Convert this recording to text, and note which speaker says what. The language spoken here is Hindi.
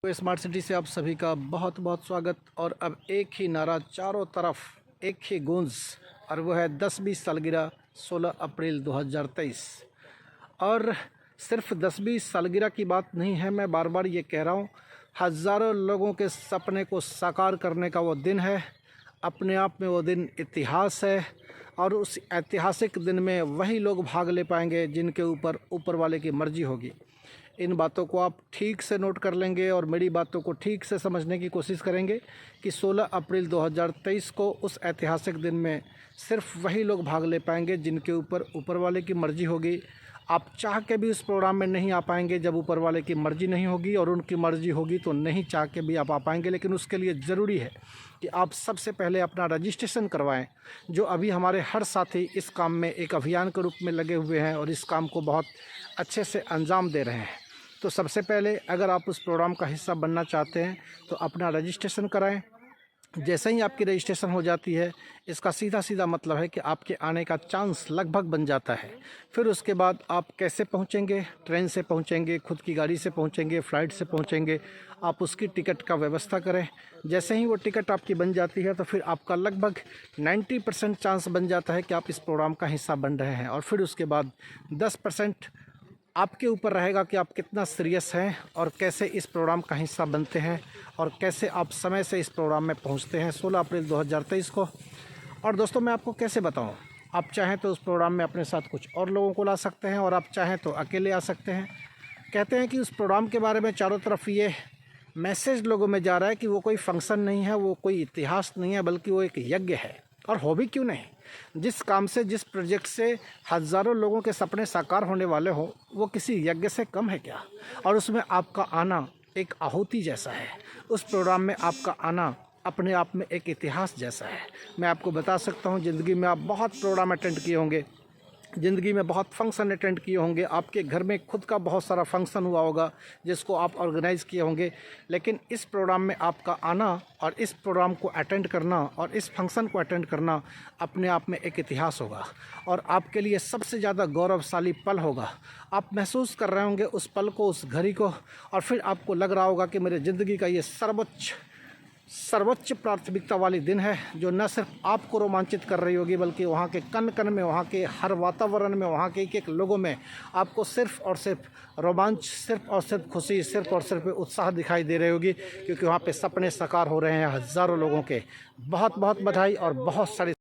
Speaker 1: तो स्मार्ट सिटी से आप सभी का बहुत बहुत स्वागत। और अब एक ही नारा चारों तरफ, एक ही गूंज, और वो है 10वीं सालगिरह 16 अप्रैल 2023। और सिर्फ 10वीं सालगिरह की बात नहीं है, मैं बार बार ये कह रहा हूँ, हज़ारों लोगों के सपने को साकार करने का वो दिन है। अपने आप में वो दिन इतिहास है, और उस ऐतिहासिक दिन में वही लोग भाग ले पाएंगे जिनके ऊपर वाले की मर्ज़ी होगी। इन बातों को आप ठीक से नोट कर लेंगे और मेरी बातों को ठीक से समझने की कोशिश करेंगे कि 16 अप्रैल 2023 को उस ऐतिहासिक दिन में सिर्फ वही लोग भाग ले पाएंगे जिनके ऊपर वाले की मर्ज़ी होगी। आप चाह के भी उस प्रोग्राम में नहीं आ पाएंगे जब ऊपर वाले की मर्ज़ी नहीं होगी, और उनकी मर्ज़ी होगी तो नहीं चाह के भी आप आ पाएंगे। लेकिन उसके लिए ज़रूरी है कि आप सबसे पहले अपना रजिस्ट्रेशन करवाएं। जो अभी हमारे हर साथी इस काम में एक अभियान के रूप में लगे हुए हैं और इस काम को बहुत अच्छे से अंजाम दे रहे हैं। तो सबसे पहले अगर आप उस प्रोग्राम का हिस्सा बनना चाहते हैं तो अपना रजिस्ट्रेशन कराएं। जैसे ही आपकी रजिस्ट्रेशन हो जाती है, इसका सीधा मतलब है कि आपके आने का चांस लगभग बन जाता है। फिर उसके बाद आप कैसे पहुंचेंगे? ट्रेन से पहुंचेंगे, खुद की गाड़ी से पहुंचेंगे, फ़्लाइट से पहुंचेंगे? आप उसकी टिकट का व्यवस्था करें। जैसे ही वो टिकट आपकी बन जाती है तो फिर आपका लगभग 90% चांस बन जाता है कि आप इस प्रोग्राम का हिस्सा बन रहे हैं। और फिर उसके बाद 10% आपके ऊपर रहेगा कि आप कितना सीरियस हैं और कैसे इस प्रोग्राम का हिस्सा बनते हैं और कैसे आप समय से इस प्रोग्राम में पहुंचते हैं 16 अप्रैल 2023 को। और दोस्तों, मैं आपको कैसे बताऊं, आप चाहें तो उस प्रोग्राम में अपने साथ कुछ और लोगों को ला सकते हैं और आप चाहें तो अकेले आ सकते हैं। कहते हैं कि उस प्रोग्राम के बारे में चारों तरफ ये मैसेज लोगों में जा रहा है कि वो कोई फंक्शन नहीं है, वो कोई इतिहास नहीं है, बल्कि वो एक यज्ञ है। और हो भी क्यों नहीं, जिस काम से, जिस प्रोजेक्ट से हज़ारों लोगों के सपने साकार होने वाले हो, वो किसी यज्ञ से कम है क्या? और उसमें आपका आना एक आहुति जैसा है। उस प्रोग्राम में आपका आना अपने आप में एक इतिहास जैसा है। मैं आपको बता सकता हूँ, ज़िंदगी में आप बहुत प्रोग्राम अटेंड किए होंगे, ज़िंदगी में बहुत फंक्शन अटेंड किए होंगे, आपके घर में खुद का बहुत सारा फंक्शन हुआ होगा जिसको आप ऑर्गेनाइज़ किए होंगे। लेकिन इस प्रोग्राम में आपका आना और इस प्रोग्राम को अटेंड करना और इस फंक्शन को अटेंड करना अपने आप में एक इतिहास होगा और आपके लिए सबसे ज़्यादा गौरवशाली पल होगा। आप महसूस कर रहे होंगे उस पल को, उस घड़ी को, और फिर आपको लग रहा होगा कि मेरे ज़िंदगी का ये सर्वोच्च प्राथमिकता वाली दिन है, जो न सिर्फ आपको रोमांचित कर रही होगी बल्कि वहाँ के कण कण में, वहाँ के हर वातावरण में, वहाँ के एक लोगों में आपको सिर्फ और सिर्फ रोमांच, सिर्फ और सिर्फ खुशी, सिर्फ और सिर्फ उत्साह दिखाई दे रही होगी, क्योंकि वहाँ पे सपने साकार हो रहे हैं हज़ारों लोगों के। बहुत बहुत बधाई और बहुत सारी